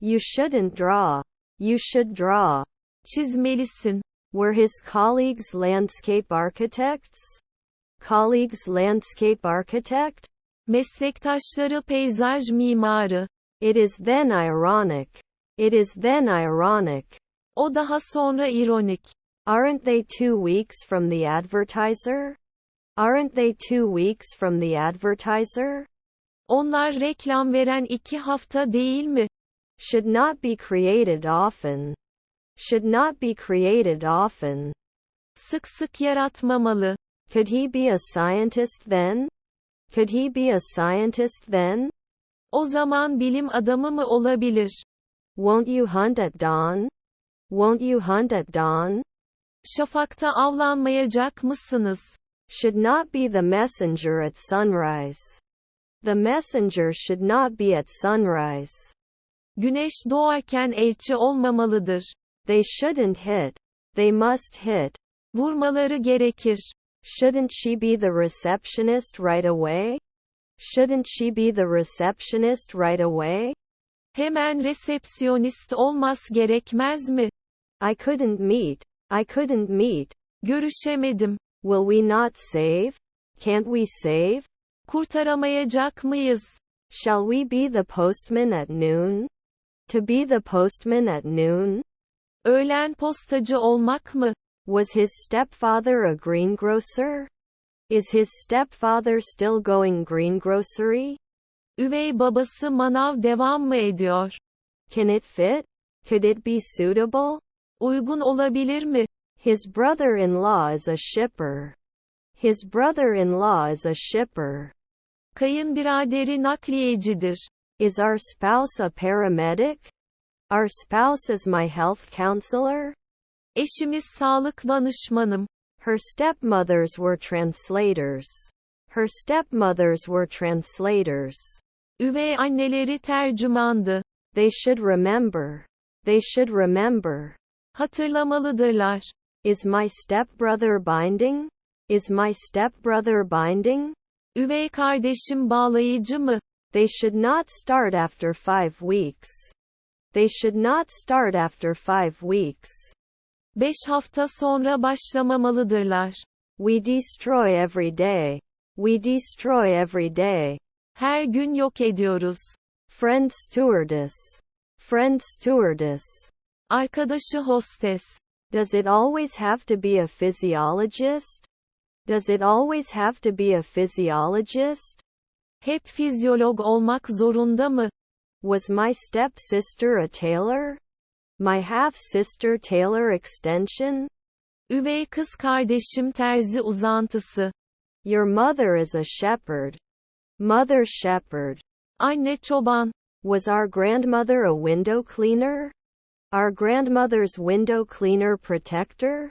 You shouldn't draw. You should draw. Çizmelisin. Were his colleagues landscape architects? Colleagues landscape architect? Meslektaşları peyzaj mimarı. It is then ironic. It is then ironic. O daha sonra ironik. Aren't they 2 weeks from the advertiser? Aren't they 2 weeks from the advertiser? Onlar reklam veren 2 hafta değil mi? Should not be created often. Should not be created often. Sık sık yaratmamalı. Could he be a scientist then? Could he be a scientist then? O zaman bilim adamı mı olabilir? Won't you hunt at dawn? Won't you hunt at dawn? Şafakta avlanmayacak mısınız? Should not be the messenger at sunrise. The messenger should not be at sunrise. Güneş doğarken elçi olmamalıdır. They shouldn't hit. They must hit. Vurmaları gerekir. Shouldn't she be the receptionist right away? Shouldn't she be the receptionist right away? Hemen resepsiyonist olmaz gerekmez mi? I couldn't meet. I couldn't meet. Görüşemedim. Will we not save? Can't we save? Kurtaramayacak mıyız? Shall we be the postman at noon? To be the postman at noon? Öğlen postacı olmak mı? Was his stepfather a greengrocer? Is his stepfather still going greengrocery? Üvey babası manav devam mı ediyor? Can it fit? Could it be suitable? Uygun olabilir mi? His brother-in-law is a shipper. His brother-in-law is a shipper. Kayınbiraderi nakliyecidir. Is our spouse a paramedic? Our spouse is my health counselor? Eşimiz sağlık danışmanım. Her stepmothers were translators. Her stepmothers were translators. Üvey anneleri tercümandı. They should remember. They should remember. Hatırlamalıdırlar. Is my stepbrother binding? Is my stepbrother binding? Üvey kardeşim bağlayıcı mı? They should not start after 5 weeks. They should not start after 5 weeks. 5 hafta sonra başlamamalıdırlar. We destroy every day. We destroy every day. Her gün yok ediyoruz. Friend stewardess. Friend stewardess. Arkadaşı hostes. Does it always have to be a physiologist? Does it always have to be a physiologist? Hep fizyolog olmak zorunda mı? Was my stepsister a tailor? My half-sister tailor extension? Üvey kız kardeşim terzi uzantısı. Your mother is a shepherd. Mother shepherd. Anne çoban. Was our grandmother a window cleaner? Our grandmother's window cleaner protector?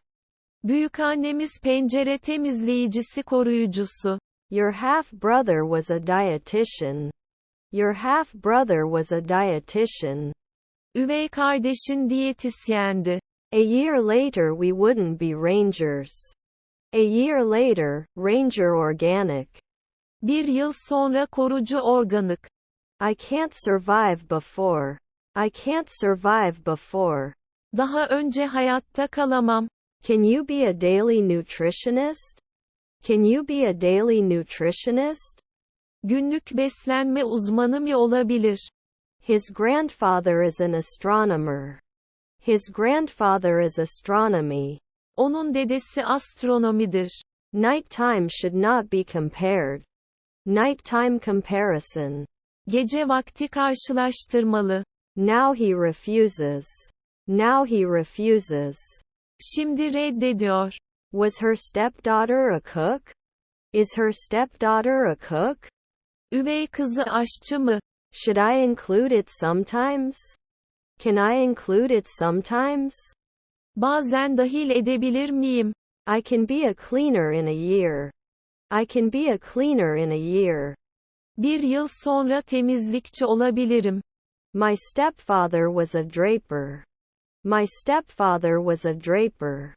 Büyükannemiz pencere temizleyicisi koruyucusu. Your half-brother was a dietitian. Your half-brother was a dietitian. Üvey kardeşin diyetisyendi. A year later we wouldn't be rangers. A year later, ranger organic. Bir yıl sonra korucu organık. I can't survive before. I can't survive before. Daha önce hayatta kalamam. Can you be a daily nutritionist? Can you be a daily nutritionist? Günlük beslenme uzmanı mı olabilir? His grandfather is an astronomer. His grandfather is astronomy. Onun dedesi astronomidir. Nighttime should not be compared. Nighttime comparison. Gece vakti karşılaştırmalı. Now he refuses. Now he refuses. Şimdi reddediyor. Was her stepdaughter a cook? Is her stepdaughter a cook? Üvey kızı aşçı mı? Should I include it sometimes? Can I include it sometimes? Bazen dahil edebilir miyim? I can be a cleaner in a year. I can be a cleaner in a year. Bir yıl sonra temizlikçi olabilirim. My stepfather was a draper. My stepfather was a draper.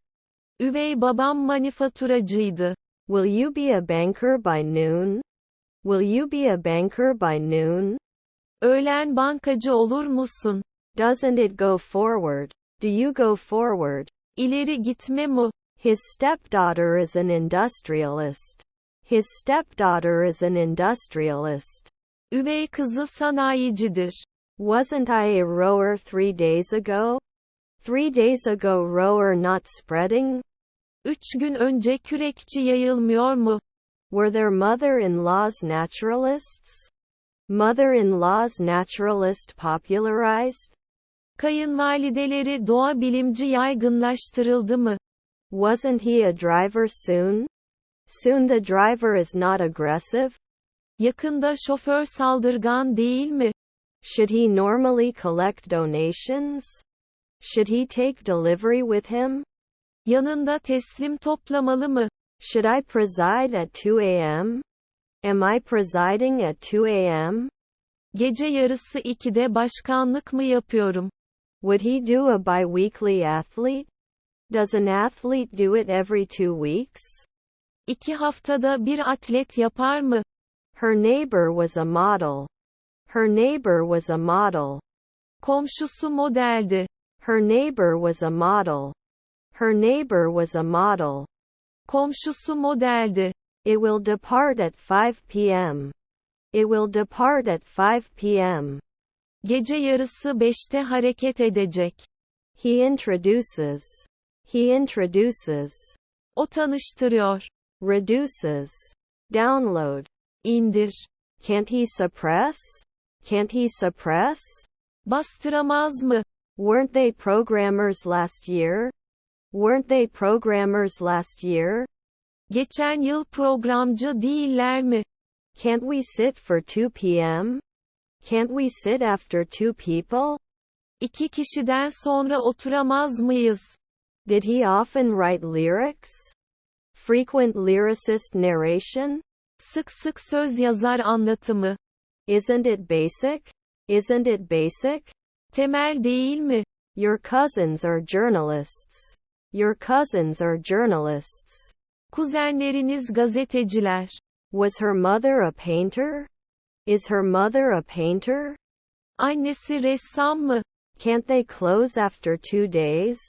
Üvey babam manifaturacıydı. Will you be a banker by noon? Will you be a banker by noon? Öğlen bankacı olur musun? Doesn't it go forward? Do you go forward? İleri gitme mu? His stepdaughter is an industrialist. His stepdaughter is an industrialist. Üvey kızı sanayicidir. Wasn't I a rower 3 days ago? 3 days ago rower not spreading? 3 gün önce kürekçi yayılmıyor mu? Were their mother-in-laws naturalists? Mother-in-laws naturalist popularized? Kayınvalideleri doğa bilimci yaygınlaştırıldı mı? Wasn't he a driver soon? Soon the driver is not aggressive? Yakında şoför saldırgan değil mi? Should he normally collect donations? Should he take delivery with him? Yanında teslim toplamalı mı? Should I preside at 2 a.m.? Am I presiding at 2 a.m.? Gece yarısı 2'de başkanlık mı yapıyorum? Would he do a bi-weekly athlete? Does an athlete do it every 2 weeks? 2 haftada bir atlet yapar mı? Her neighbor was a model. Her neighbor was a model. Komşusu modeldi. Her neighbor was a model. Her neighbor was a model. Komşusu modeldi. It will depart at 5 p.m. It will depart at 5 p.m. Gece yarısı 5'te hareket edecek. He introduces. He introduces. O tanıştırıyor. Reduces. Download. İndir. Can't he suppress? Can't he suppress? Bastıramaz mı? Weren't they programmers last year? Weren't they programmers last year? Geçen yıl programcı değiller mi? Can't we sit for 2 p.m.? Can't we sit after 2 people? 2 kişiden sonra oturamaz mıyız? Did he often write lyrics? Frequent lyricist narration? Sık sık söz yazar anlatımı. Isn't it basic? Isn't it basic? Temel değil mi? Your cousins are journalists. Your cousins are journalists. Kuzenleriniz gazeteciler. Was her mother a painter? Is her mother a painter? Annesi ressam mı? Can't they close after 2 days?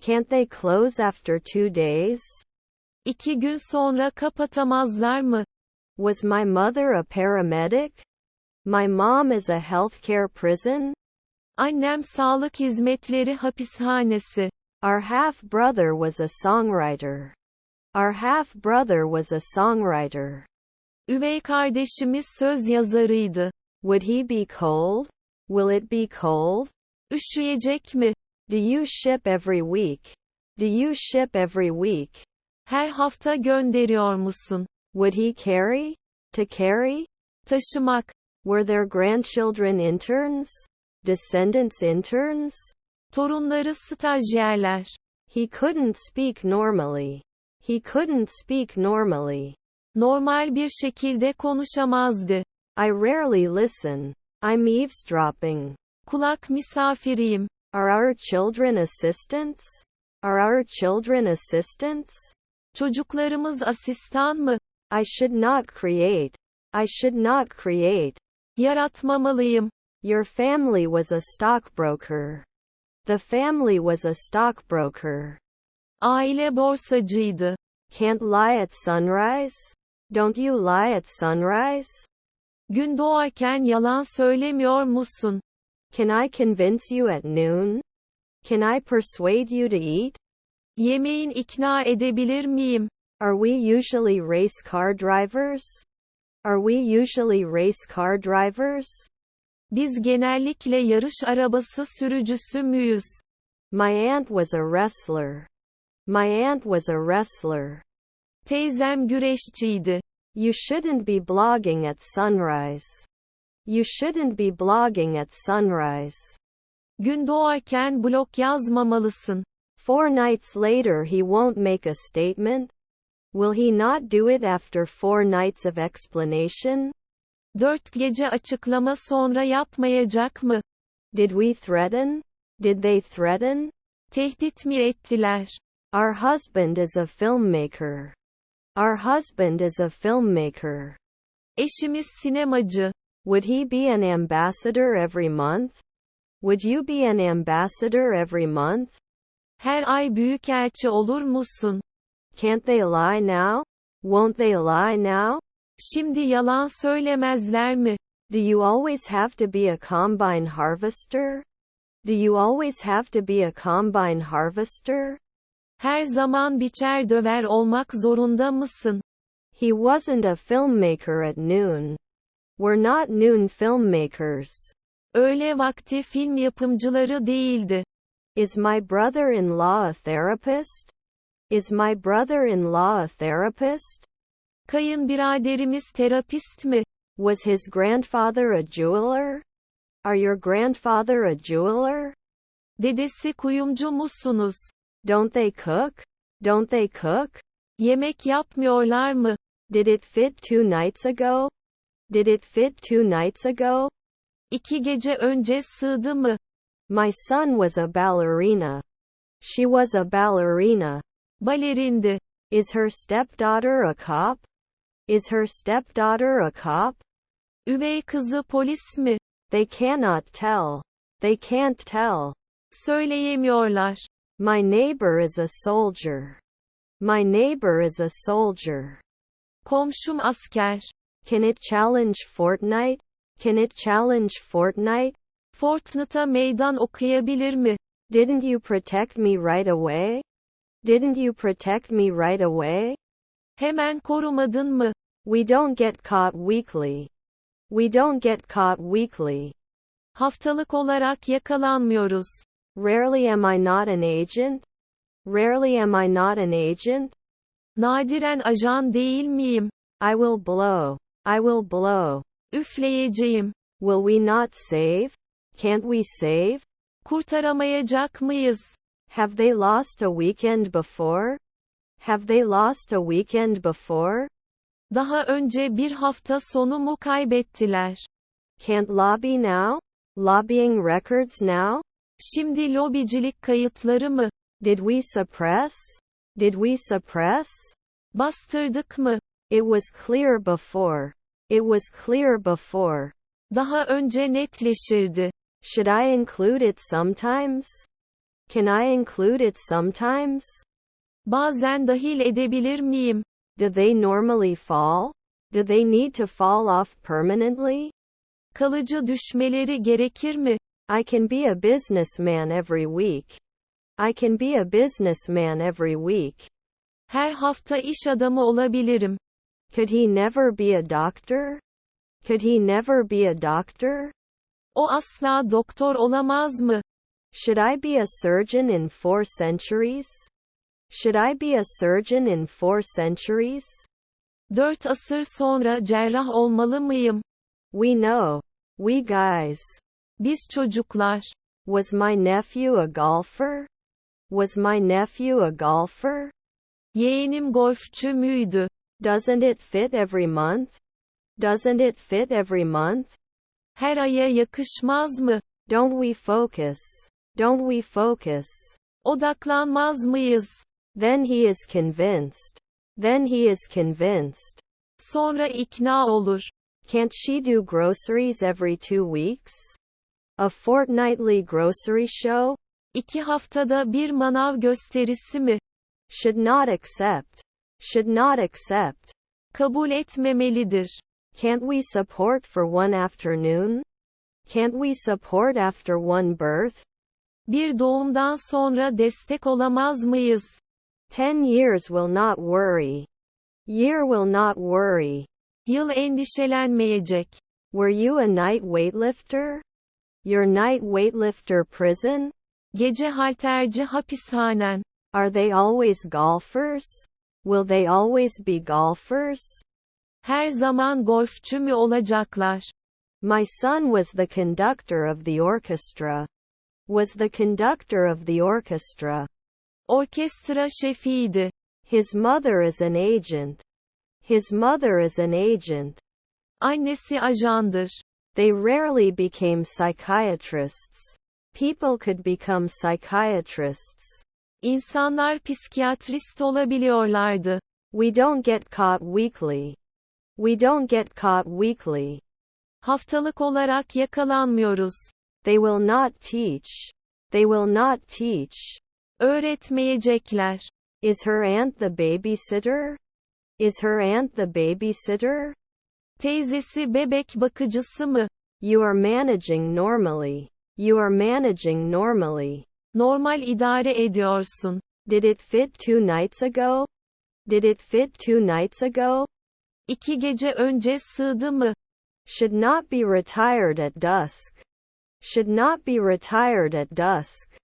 Can't they close after 2 days? 2 gün sonra kapatamazlar mı? Was my mother a paramedic? My mom is a healthcare prison? Annem sağlık hizmetleri hapishanesi. Our half-brother was a songwriter. Our half-brother was a songwriter. Üvey kardeşimiz söz yazarıydı. Would he be cold? Will it be cold? Üşüyecek mi? Do you ship every week? Do you ship every week? Her hafta gönderiyor musun? Would he carry? To carry? Taşımak. Were their grandchildren interns? Descendants interns? Torunları stajyerler. He couldn't speak normally. He couldn't speak normally. Normal bir şekilde konuşamazdı. I rarely listen. I'm eavesdropping. Kulak misafiriyim. Are our children assistants? Are our children assistants? Çocuklarımız asistan mı? I should not create. I should not create. Yaratmamalıyım. Your family was a stockbroker. The family was a stockbroker. Aile borsacıydı. Can't lie at sunrise? Don't you lie at sunrise? Gün doğarken yalan söylemiyor musun? Can I convince you at noon? Can I persuade you to eat? Yemeğin ikna edebilir miyim? Are we usually race car drivers? Are we usually race car drivers? Biz genellikle yarış arabası sürücüsü müyüz? My aunt was a wrestler. My aunt was a wrestler. Teyzem güreşçiydi. You shouldn't be blogging at sunrise. You shouldn't be blogging at sunrise. Gün doğarken blog yazmamalısın. 4 nights later he won't make a statement? Will he not do it after 4 nights of explanation? 4 gece açıklama sonra yapmayacak mı? Did we threaten? Did they threaten? Tehdit mi ettiler? Our husband is a filmmaker. Our husband is a filmmaker. Eşimiz sinemacı. Would he be an ambassador every month? Would you be an ambassador every month? Her ay büyükelçi olur musun? Can't they lie now? Won't they lie now? Şimdi yalan söylemezler mi? Do you always have to be a combine harvester? Do you always have to be a combine harvester? Her zaman biçer döver olmak zorunda mısın? He wasn't a filmmaker at noon. We're not noon filmmakers. Öğle vakti film yapımcıları değildi. Is my brother-in-law a therapist? Is my brother-in-law a therapist? Kayınbiraderimiz terapist mi? Was his grandfather a jeweler? Are your grandfather a jeweler? Dedesi kuyumcu musunuz? Don't they cook? Don't they cook? Yemek yapmıyorlar mı? Did it fit 2 nights ago? Did it fit 2 nights ago? 2 gece önce sığdı mı? My son was a ballerina. She was a ballerina. Balerindi. Is her stepdaughter a cop? Is her stepdaughter a cop? Üvey kızı polis mi? They cannot tell. They can't tell. Söyleyemiyorlar. My neighbor is a soldier. My neighbor is a soldier. Komşum asker. Can it challenge Fortnite? Can it challenge Fortnite? Fortnite'a meydan okuyabilir mi? Didn't you protect me right away? Didn't you protect me right away? Hemen korumadın mı? We don't get caught weekly. We don't get caught weekly. Haftalık olarak yakalanmıyoruz. Rarely am I not an agent? Rarely am I not an agent? Nadiren ajan değil miyim? I will blow. I will blow. Üfleyeceğim. Will we not save? Can't we save? Kurtaramayacak mıyız? Have they lost a weekend before? Have they lost a weekend before? Daha önce bir hafta sonu mu kaybettiler? Can't lobby now? Lobbying records now? Şimdi lobicilik kayıtları mı? Did we suppress? Did we suppress? Bastırdık mı? It was clear before. It was clear before. Daha önce netleşirdi. Should I include it sometimes? Can I include it sometimes? Bazen dahil edebilir miyim? Do they normally fall? Do they need to fall off permanently? Kalıcı düşmeleri gerekir mi? I can be a businessman every week. I can be a businessman every week. Her hafta iş adamı olabilirim. Could he never be a doctor? Could he never be a doctor? O asla doktor olamaz mı? Should I be a surgeon in 4 centuries? Should I be a surgeon in 4 centuries? 4 asır sonra cerrah olmalı mıyım? We know. We guys. Biz çocuklar. Was my nephew a golfer? Was my nephew a golfer? Yeğenim golfçü müydü? Doesn't it fit every month? Doesn't it fit every month? Her aya yakışmaz mı? Don't we focus? Don't we focus? Odaklanmaz mıyız? Then he is convinced. Then he is convinced. Sonra ikna olur. Can't she do groceries every 2 weeks? A fortnightly grocery show? 2 haftada bir manav gösterisi mi? Should not accept. Should not accept. Kabul etmemelidir. Can't we support for one afternoon? Can't we support after one birth? Bir doğumdan sonra destek olamaz mıyız? 10 years will not worry. Year will not worry. Yıl endişelenmeyecek. Were you a night weightlifter? Your night weightlifter prison? Gece halterci hapishanen. Are they always golfers? Will they always be golfers? Her zaman golfçü mü olacaklar? My son was the conductor of the orchestra. Was the conductor of the orchestra. Orkestra şefiydi. His mother is an agent. His mother is an agent. Annesi ajandır. They rarely became psychiatrists. People could become psychiatrists. İnsanlar psikiyatrist olabiliyorlardı. We don't get caught weekly. We don't get caught weekly. Haftalık olarak yakalanmıyoruz. They will not teach. They will not teach. Öğretmeyecekler. Is her aunt the babysitter? Is her aunt the babysitter? Teyzesi bebek bakıcısı mı? You are managing normally. You are managing normally. Normal idare ediyorsun. Did it fit 2 nights ago? Did it fit 2 nights ago? 2 gece önce sığdı mı? Should not be retired at dusk. Should not be retired at dusk.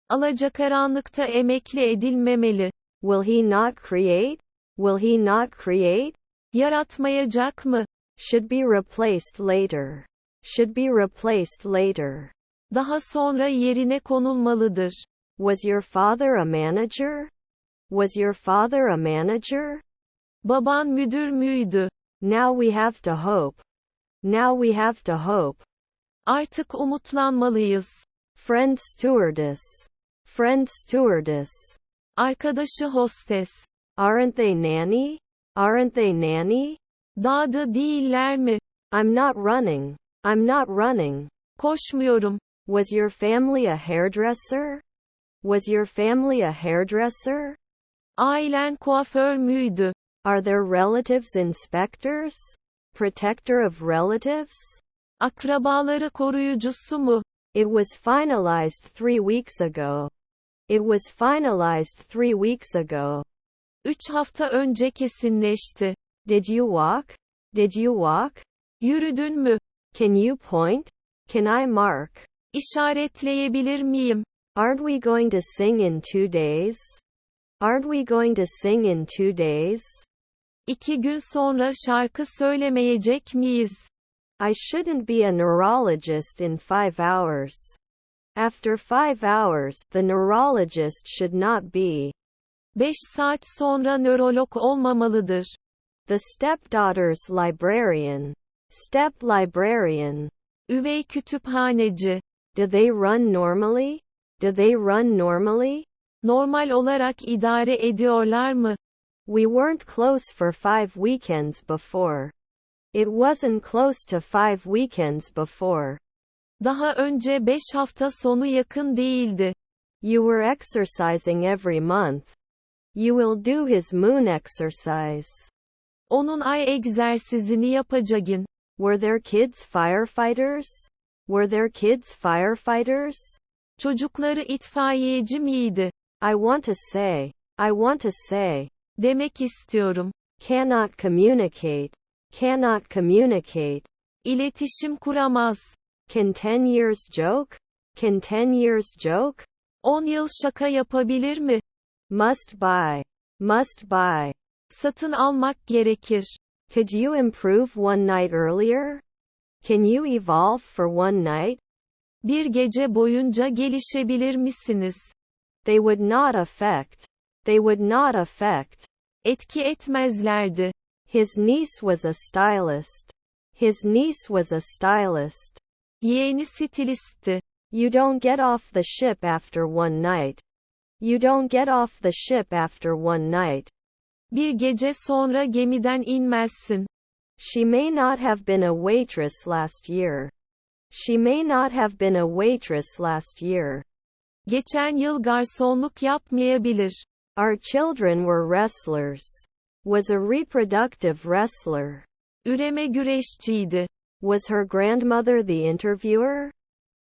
Alacakaranlıkta emekli edilmemeli. Will he not create? Will he not create? Yaratmayacak mı? Should be replaced later. Should be replaced later. Daha sonra yerine konulmalıdır. Was your father a manager? Was your father a manager? Baban müdür müydü? Now we have to hope. Now we have to hope. Artık umutlanmalıyız. Friend stewardess. Friend stewardess. Arkadaşı hostes. Aren't they nanny? Aren't they nanny? Dadı değiller mi? I'm not running. I'm not running. Koşmuyorum. Was your family a hairdresser? Was your family a hairdresser? Ailen kuaför müydü? Are their relatives inspectors? Protector of relatives? Akrabaları koruyucusu mu? It was finalized 3 weeks ago. It was finalized 3 weeks ago. 3 hafta önce kesinleşti. Did you walk? Did you walk? Yürüdün mü? Can you point? Can I mark? İşaretleyebilir miyim? Aren't we going to sing in 2 days? Aren't we going to sing in 2 days? 2 gün sonra şarkı söylemeyecek miyiz? I shouldn't be a neurologist in 5 hours. After 5 hours, the neurologist should not be. 5 saat sonra nörolog olmamalıdır. The stepdaughter's librarian. Step librarian. Üvey kütüphaneci. Do they run normally? Do they run normally? Normal olarak idare ediyorlar mı? We weren't close for 5 weekends before. It wasn't close to 5 weekends before. Daha önce 5 hafta sonu yakın değildi. You were exercising every month. You will do his moon exercise. Onun ay egzersizini yapacağın. Were their kids firefighters? Were their kids firefighters? Çocukları itfaiyeci miydi? I want to say. I want to say. Demek istiyorum. Cannot communicate. Cannot communicate. İletişim kuramaz. Can 10 years joke? Can 10 years joke? 10 yıl şaka yapabilir mi? Must buy. Must buy. Satın almak gerekir. Could you improve 1 night earlier? Can you evolve for 1 night? Bir gece boyunca gelişebilir misiniz? They would not affect. They would not affect. Etki etmezlerdi. His niece was a stylist. His niece was a stylist. Yeğeni stilistti. You don't get off the ship after 1 night. You don't get off the ship after 1 night. Bir gece sonra gemiden inmezsin. She may not have been a waitress last year. She may not have been a waitress last year. Geçen yıl garsonluk yapmayabilir. Our children were wrestlers. Was a reproductive wrestler. Üreme güreşçiydi. Was her grandmother the interviewer?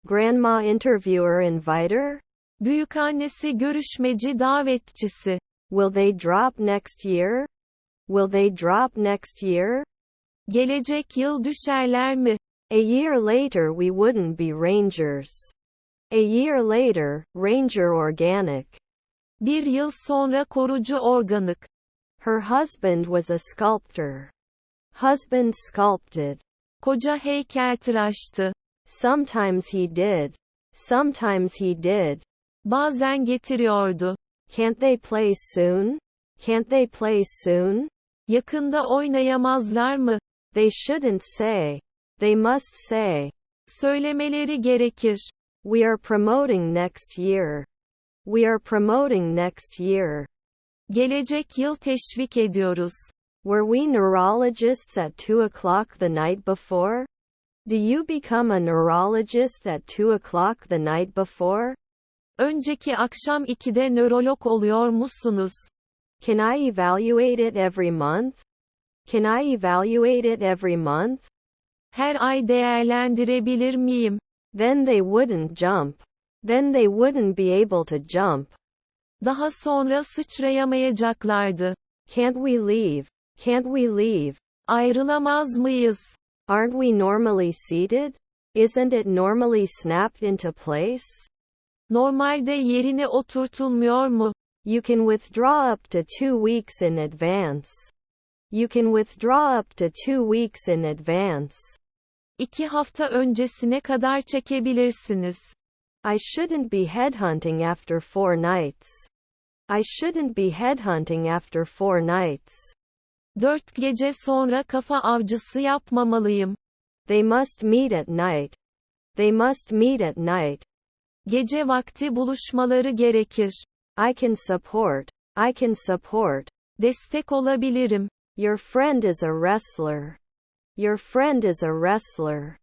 Grandma interviewer inviter? Büyükannesi görüşmeci davetçisi. Will they drop next year? Will they drop next year? Gelecek yıl düşerler mi? A year later we wouldn't be rangers. A year later, ranger organic. Bir yıl sonra korucu organik. Her husband was a sculptor. Husband sculpted. Koca heykeltıraştı. Sometimes he did. Sometimes he did. Bazen getiriyordu. Can't they play soon? Can't they play soon? Yakında oynayamazlar mı? They shouldn't say. They must say. Söylemeleri gerekir. We are promoting next year. We are promoting next year. Gelecek yıl teşvik ediyoruz. Were we neurologists at 2 o'clock the night before? Do you become a neurologist at 2 o'clock the night before? Önceki akşam 2'de nörolog oluyor musunuz? Can I evaluate it every month? Can I evaluate it every month? Her ay değerlendirebilir miyim? Then they wouldn't jump. Then they wouldn't be able to jump. Daha sonra sıçrayamayacaklardı. Can't we leave? Can't we leave? Ayrılamaz mıyız? Aren't we normally seated? Isn't it normally snapped into place? Normalde yerine oturtulmuyor mu? You can withdraw up to 2 weeks in advance. You can withdraw up to 2 weeks in advance. 2 hafta öncesine kadar çekebilirsiniz. I shouldn't be headhunting after 4 nights. I shouldn't be headhunting after 4 nights. 4 gece sonra kafa avcısı yapmamalıyım. They must meet at night. They must meet at night. Gece vakti buluşmaları gerekir. I can support. I can support. Destek olabilirim. Your friend is a wrestler. Your friend is a wrestler.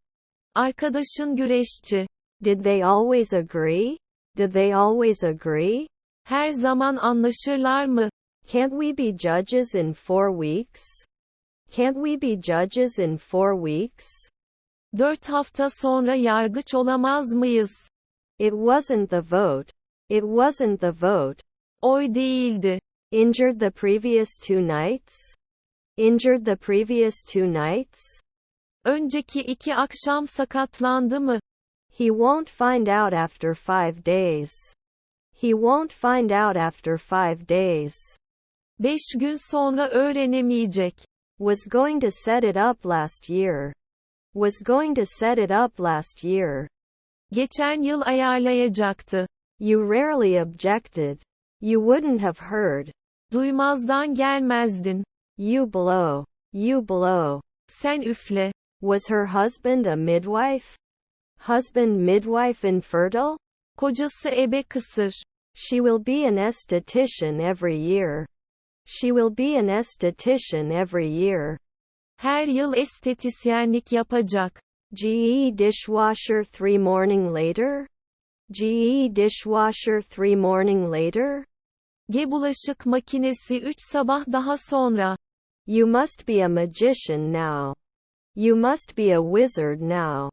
Arkadaşın güreşçi. Did they always agree? Did they always agree? Her zaman anlaşırlar mı? Can't we be judges in 4 weeks? Can't we be judges in 4 weeks? 4 hafta sonra yargıç olamaz mıyız? It wasn't the vote. It wasn't the vote. Oy değildi. Injured the previous 2 nights? Injured the previous 2 nights? Önceki 2 akşam sakatlandı mı? He won't find out after 5 days. He won't find out after 5 days. 5 gün sonra öğrenemeyecek. Was going to set it up last year. Was going to set it up last year. Geçen yıl ayarlayacaktı. You rarely objected. You wouldn't have heard. Duymazdan gelmezdin. You blow. You blow. Sen üfle. Was her husband a midwife? Husband midwife infertile? Kocası ebe kısır. She will be an esthetician every year. She will be an esthetician every year. Her yıl estetisyenlik yapacak. GE dishwasher 3 morning later? GE dishwasher 3 morning later? Bulaşık makinesi 3 sabah daha sonra. You must be a magician now. You must be a wizard now.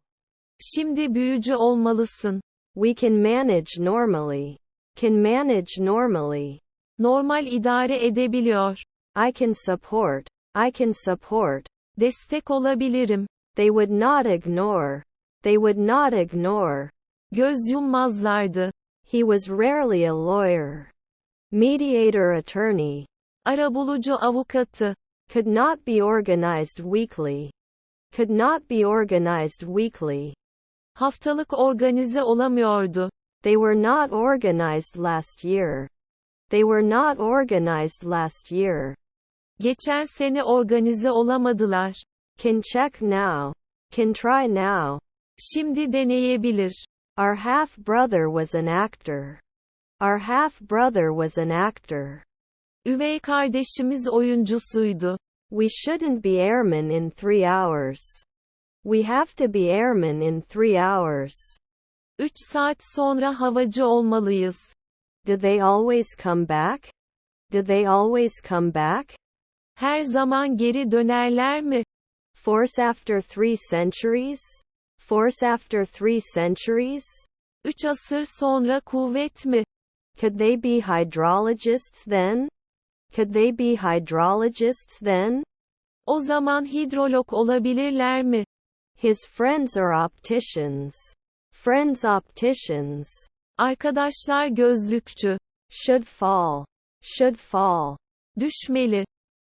Şimdi büyücü olmalısın. We can manage normally. Can manage normally. Normal idare edebiliyor. I can support. I can support. Destek olabilirim. They would not ignore. They would not ignore. Göz yummazlardı. He was rarely a lawyer. Mediator attorney. Arabulucu avukatı. Could not be organized weekly. Could not be organized weekly. Haftalık organize olamıyordu. They were not organized last year. They were not organized last year. Geçen sene organize olamadılar. Can check now. Can try now. Şimdi deneyebilir. Our half-brother was an actor. Our half-brother was an actor. Üvey kardeşimiz oyuncusuydu. We shouldn't be airmen in 3 hours. We have to be airmen in 3 hours. 3 saat sonra havacı olmalıyız. Do they always come back? Do they always come back? Her zaman geri dönerler mi? Force after 3 centuries? Force after 3 centuries? 3 asır sonra kuvvet mi? Could they be hydrologists then? Could they be hydrologists then? O zaman hidrolog olabilirler mi? His friends are opticians. Friends opticians. Arkadaşlar gözlükçü. Should fall. Should fall. Düşmeli.